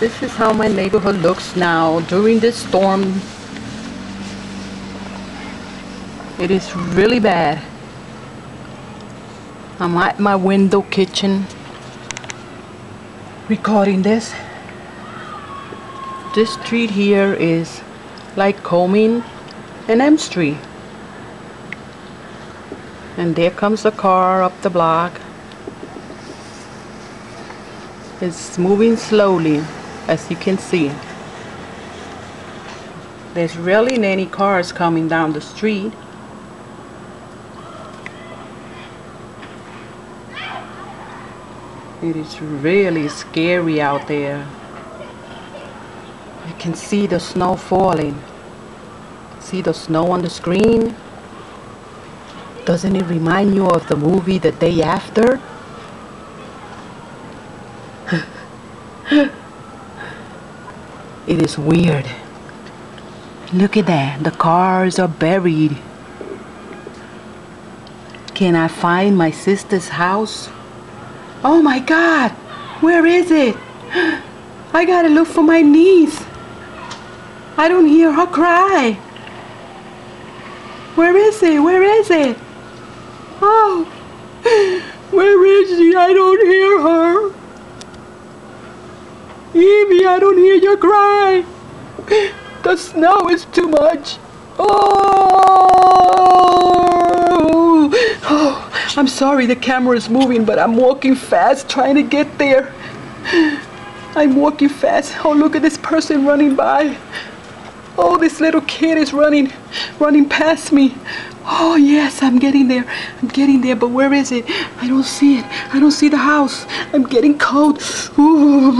This is how my neighborhood looks now during this storm. It is really bad. I'm at my window kitchen recording this. This street here is like Combing and M Street. And there comes a car up the block. It's moving slowly, as you can see. There's really not any cars coming down the street. It is really scary out there. You can see the snow falling. See the snow on the screen? Doesn't it remind you of the movie The Day After? It is weird. Look at that. The cars are buried. Can I find my sister's house? Oh my God! Where is it? I gotta look for my niece. I don't hear her cry. Where is it? Where is it? Oh! Where is she? I don't hear her. Evie, I don't hear your cry. The snow is too much. Oh, I'm sorry the camera is moving, but I'm walking fast trying to get there. I'm walking fast. Oh, look at this person running by. Oh, this little kid is running past me. Oh yes, I'm getting there. I'm getting there, but where is it? I don't see it. I don't see the house. I'm getting cold. Ooh.